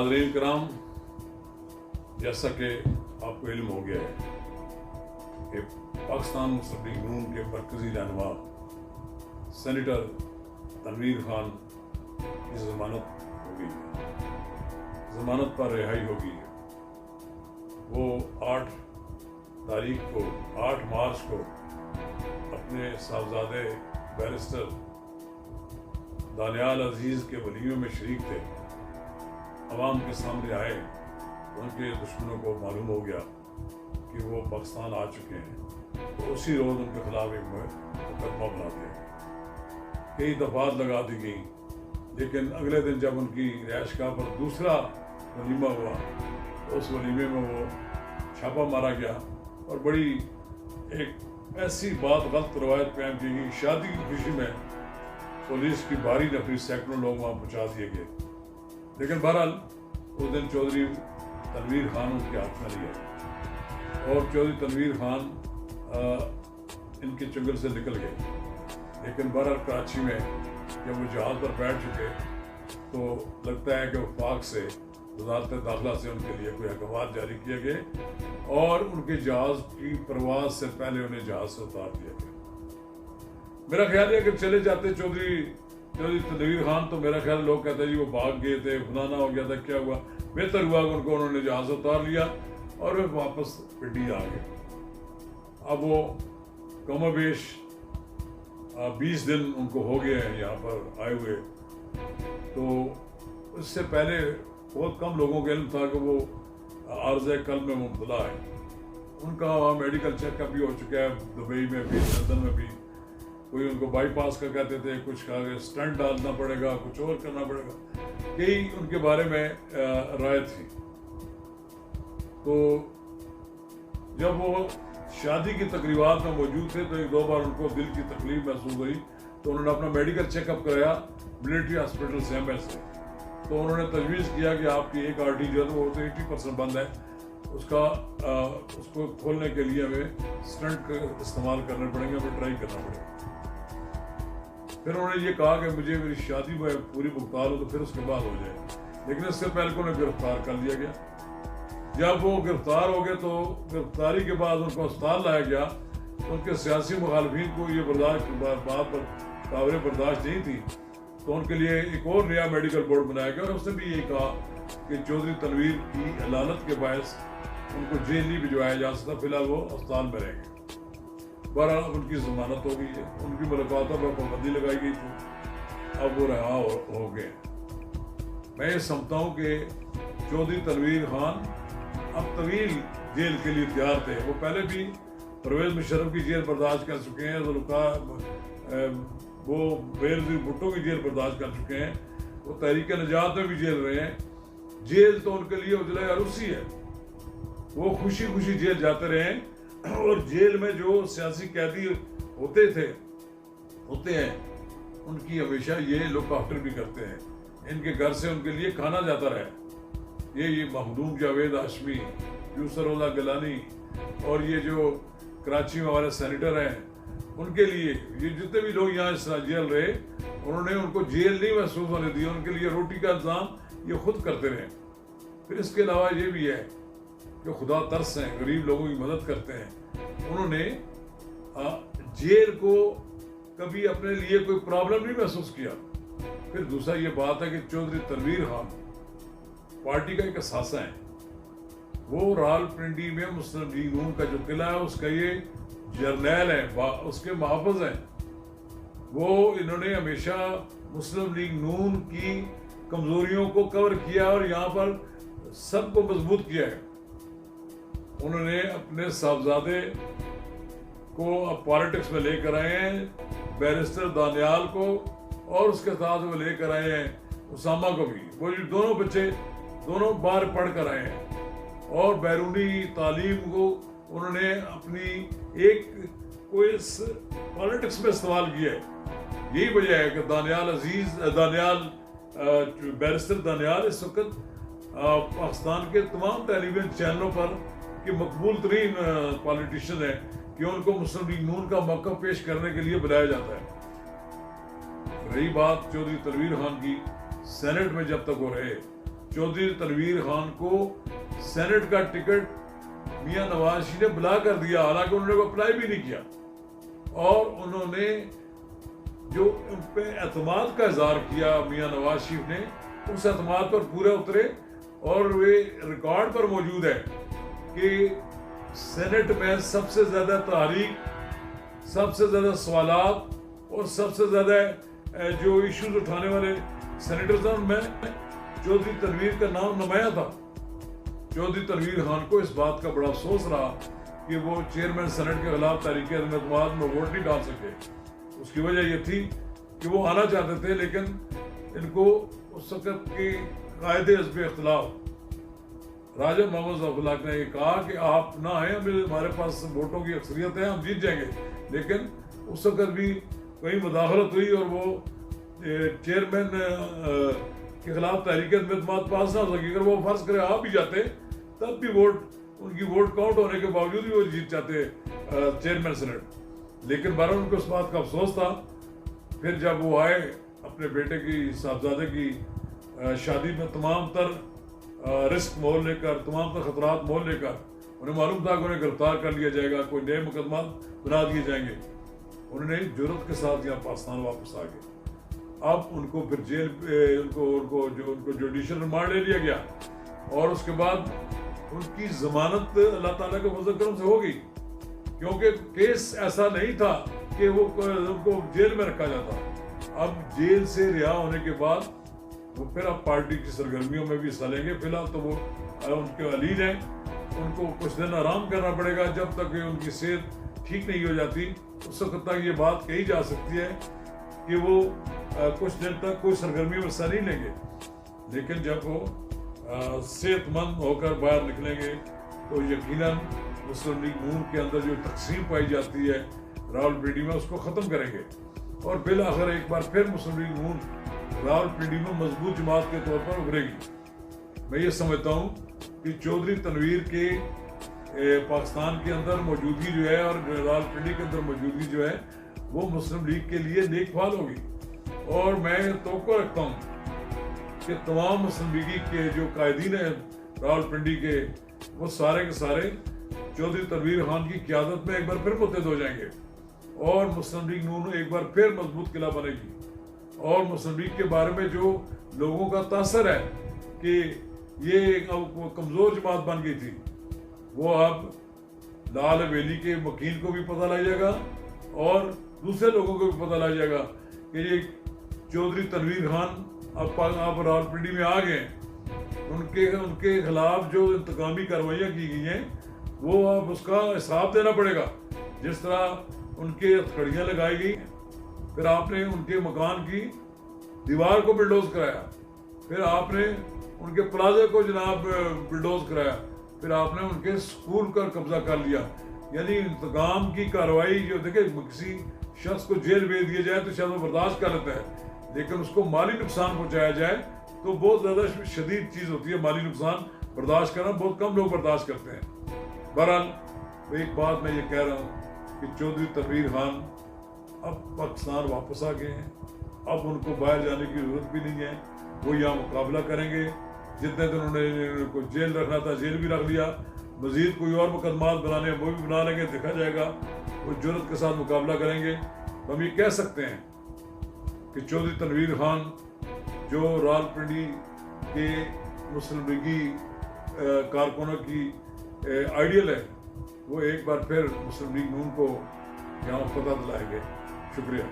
नाज़रीन कराम, जैसा कि आपको इल्म हो गया है कि पाकिस्तान मुस्लिम लीग नून के मरकज़ी रहनुमा सेनेटर तनवीर खान की ज़मानत हो गई है, ज़मानत पर रिहाई हो गई है। वो 8 मार्च को अपने साहबजादे बैरिस्टर दानियाल अजीज़ के वलीमे में शरीक थे। अवाम के सामने आए, उनके दुश्मनों को मालूम हो गया कि वो पाकिस्तान आ चुके हैं, तो उसी रोज़ उनके खिलाफ एक मुकदमा बना दिया। कई दफात लगा दी गई, लेकिन अगले दिन जब उनकी रिहाइशगाह पर दूसरा वलीमा हुआ तो उस वलीमे में वो छापा मारा गया और बड़ी एक ऐसी बात गलत रवायत कायम की गई। शादी की खुशी में पुलिस की भारी नफरी, सैकड़ों लोग वहाँ पहुँचा दिए गए, लेकिन बहरहाल उस दिन चौधरी तनवीर खान उनके हाथ में नहीं आए और चौधरी तनवीर खान इनके चंगुल से निकल गए। लेकिन बहरहाल कराची में जब वो जहाज़ पर बैठ चुके तो लगता है कि वफाक से, वज़ारत दाखिला से उनके लिए कोई अहकाम जारी किए गए और उनके जहाज़ की परवाज़ से पहले उन्हें जहाज़ से उतार दिया गया। मेरा ख्याल है कि चले जाते चौधरी तनवीर खान तो मेरा ख्याल लोग कहते हैं जी वो भाग गए थे, फलाना हो गया था, क्या हुआ। बेहतर हुआ कि उनको उन्होंने जहाज़ से उतार लिया और वे वापस पिंडी आ गए। अब वो कमोबेश 20 दिन उनको हो गए हैं यहाँ पर आए हुए, तो इससे पहले बहुत कम लोगों को इल्म था कि वो आर्ज़े कल्ब में मुब्तला है। उनका वहाँ मेडिकल चेकअप भी हो चुका है, दुबई में भी, लंदन में भी। कोई उनको बाईपास का कहते थे, कुछ कहा स्टंट डालना पड़ेगा, कुछ और करना पड़ेगा, कई उनके बारे में राय थी। तो जब वो शादी की तकरीबात में मौजूद थे तो 1-2 बार उनको दिल की तकलीफ महसूस हुई, तो उन्होंने अपना मेडिकल चेकअप कराया मिलिट्री हॉस्पिटल CMS से। तो उन्होंने तजवीज़ किया कि आपकी एक आर्टरी जो है वो तो 80% बंद है, उसको खोलने के लिए हमें स्टंट इस्तेमाल करने पड़ेंगे, हमें ट्राई करना पड़ेगा। फिर उन्होंने ये कहा कि मुझे मेरी शादी में पूरी भुगतान हो तो फिर उसके बाद हो जाए, लेकिन इससे पहले उन्हें गिरफ्तार कर लिया गया। जब वो गिरफ्तार हो गए तो गिरफ्तारी के बाद उनको अस्पताल लाया गया, तो उनके सियासी मुखालफिन को ये बात पर काबिल बर्दाश्त नहीं थी, तो उनके लिए एक और नया मेडिकल बोर्ड बनाया गया और उसने भी यही कहा कि चौधरी तनवीर की अदालत के बायस उनको जेल नहीं भिजवाया जा सकता, फिलहाल वो अस्पताल में रहेंगे। बहरहाल उनकी ज़मानत हो गई है, उनकी मुलाकातों पर पाबंदी लगाई गई थी, अब वो रहा हो गए। मैं ये समझता हूँ कि चौधरी तनवीर खान अब तवील जेल के लिए तैयार थे। वो पहले भी परवेज़ मुशर्रफ की जेल बर्दाश्त कर चुके हैं, वो बेनज़ीर भुट्टो की जेल बर्दाश्त कर चुके हैं, वो तहरीक निजात में भी जेल रहे हैं। जेल तो उनके लिए उजला अरूसी है, वो खुशी खुशी जेल जाते रहे और जेल में जो सियासी कैदी होते हैं उनकी हमेशा ये लुक आफ्टर भी करते हैं, इनके घर से उनके लिए खाना जाता रहे। ये मखदूम जावेद हाशमी, यूसर गिलानी और ये जो कराची में हमारे सेनेटर हैं, उनके लिए ये जितने भी लोग यहाँ इस जेल रहे, उन्होंने उनको जेल नहीं महसूस होने दिया, उनके लिए रोटी का इंतजाम ये खुद करते रहे। फिर इसके अलावा ये भी है कि खुदा तरस हैं, गरीब लोगों की मदद करते हैं। उन्होंने जेल को कभी अपने लिए कोई प्रॉब्लम नहीं महसूस किया। फिर दूसरा ये बात है कि चौधरी तनवीर खान पार्टी का एक असासा है, वो रावलपिंडी में मुस्लिम लीग नून का जो किला है उसका ये जर्नैल है, उसके मुहाफ़िज़ हैं। वो इन्होंने हमेशा मुस्लिम लीग नून की कमज़ोरियों को कवर किया और यहाँ पर सबको मजबूत किया है। उन्होंने अपने साहबजादे को अब पॉलिटिक्स में लेकर आए हैं, बैरिस्टर दानियाल को, और उसके साथ वो लेकर आए हैं उसामा को भी। वो दोनों बच्चे दोनों बार पढ़ कर आए हैं और बैरूनी तालीम को उन्होंने अपनी एक कोई पॉलिटिक्स में इस्तेमाल किया है। यही वजह है कि बैरिस्टर दानियाल इस वक्त पाकिस्तान के तमाम टेलीविजन चैनलों पर कि मकबूल तरीन पॉलिटिशियन है कि उनको मुस्लिम लीग नून का मौक़िफ़ पेश करने के लिए बुलाया जाता है। रही बात चौधरी तनवीर खान की, सेनेट में जब तक वो रहे चौधरी तनवीर खान को सेनेट का टिकट मियां नवाज शरीफ ने बुला कर दिया, हालांकि उन्होंने अप्लाई भी नहीं किया। और उन्होंने जो उन पे एतमाद का इजहार किया मियां नवाज शरीफ ने, उस एतमाद पर पूरे उतरे। और वे रिकॉर्ड पर मौजूद है कि सेनेट में सबसे ज़्यादा तहरीक, सबसे ज़्यादा सवालात और सबसे ज़्यादा जो इश्यूज उठाने वाले सेनेटर्स हैं, उनमें चौधरी तनवीर का नाम नुमाया था। चौधरी तनवीर खान को इस बात का बड़ा अफसोस रहा कि वो चेयरमैन सेनेट के खिलाफ तहरीक अदम में वोट नहीं डाल सके। उसकी वजह ये थी कि वो आना चाहते थे, लेकिन इनको उस वक्त के कायदे हस्ब इख्तिलाफ राजा मोहम्मद ज़फ़रुल्लाह ने ये कहा कि आप ना आए, हमारे पास वोटों की अक्सरियत है, हम जीत जाएंगे। लेकिन उस वक्त भी कहीं मुदाखलत हुई और वो चेयरमैन के खिलाफ तहरीक अदम पास ना हो सकी। अगर वो फर्ज करे आ भी जाते, तब भी उनकी वोट काउंट होने के बावजूद भी वो जीत जाते चेयरमैन सेनेट। लेकिन बहरहाल उनको इस बात का अफसोस था। फिर जब वो आए अपने बेटे की, साहबजादे की शादी में तमाम तर रिस्क मोल लेकर, तमाम तर खतरात मोल लेकर, उन्हें मालूम था कि उन्हें गिरफ्तार कर लिया जाएगा, कोई नए मुकदमा बना दिए जाएंगे, उन्होंने जुर्रत के साथ यहाँ पाकिस्तान वापस आ गए। अब उनको फिर जेल उनको जुडिशल रिमांड ले लिया गया और उसके बाद उनकी जमानत अल्लाह ताला के फजल करम से हो गई, क्योंकि केस ऐसा नहीं था कि वो उनको जेल में रखा जाता। अब जेल से रिहा होने के बाद वो फिर अब पार्टी की सरगर्मियों में भी हिस्सा लेंगे। फिलहाल तो वो उनके वलीद हैं, उनको कुछ दिन आराम करना पड़ेगा जब तक उनकी सेहत ठीक नहीं हो जाती। उस वक्त तक ये बात कही जा सकती है कि वो कुछ दिन तक कोई सरगर्मी में हिस्सा नहीं लेंगे। लेकिन जब वो सेहतमंद होकर बाहर निकलेंगे तो यकीनन मुस्लिम लीग नून के अंदर जो तकसीम पाई जाती है रावलपिंडी में, उसको ख़त्म करेंगे। और बिलाखिर एक बार फिर मुस्लिम लीग नून रावलपिंडी में मजबूत जमात के तौर पर उभरेगी। मैं ये समझता हूँ कि चौधरी तनवीर के पाकिस्तान के अंदर मौजूदगी जो है और रावलपिंडी के अंदर मौजूदगी जो है वो मुस्लिम लीग के लिए नेक फाल होगी। और मैं तवक्को रखता हूँ कि तमाम मुस्लिम लीगी के जो कायदीन हैं रावलपिंडी के, वो सारे के सारे चौधरी तनवीर खान की क़यादत में एक बार फिर मुत्तहिद हो जाएंगे और मुस्लिम लीग नून एक बार फिर मजबूत किला बनेगी। और मुस्लिम लीग के बारे में जो लोगों का तासर है कि ये कमज़ोर जमात बन गई थी, वो अब लाल हवेली के वकील को भी पता लग जाएगा और दूसरे लोगों को भी पता लग जाएगा कि ये चौधरी तनवीर खान अब रावलपिंडी में आ गए। उनके खिलाफ जो इंतकामी कार्रवाइयाँ की गई हैं वो अब उसका हिसाब देना पड़ेगा। जिस तरह उनके हथकड़ियाँ लगाई गई, फिर आपने उनके मकान की दीवार को बिल्डोज कराया, फिर आपने उनके प्लाजे को जनाब बिल्डोज कराया, फिर आपने उनके स्कूल का कब्जा कर लिया। यानी इंतकाम की कार्रवाई जो देखे, किसी शख्स को जेल भेज दिया जाए तो शायद वो बर्दाश्त कर लेता है, लेकिन उसको माली नुकसान पहुंचाया जाए तो बहुत ज़्यादा शदीद चीज़ होती है। माली नुकसान बर्दाश्त करना बहुत कम लोग बर्दाश्त करते हैं। बहरहाल एक बात मैं ये कह रहा हूँ कि चौधरी तनवीर खान अब पाकिस्तान वापस आ गए हैं, अब उनको बाहर जाने की ज़रूरत भी नहीं है। वो यहाँ मुकाबला करेंगे। जितने दिन उन्होंने जेल रखना था जेल भी रख लिया, मज़ीद कोई और मुकदमात बनाने वो भी बना लेंगे, देखा जाएगा। वो जुर्रत के साथ मुकाबला करेंगे। हम ये कह सकते हैं कि चौधरी तनवीर खान जो रावलपिंडी के मुस्लिम लीगी कारकुनों की आइडियल है, वो एक बार फिर मुस्लिम लीग नून को यहाँ पता दिलाएंगे। शुक्रिया।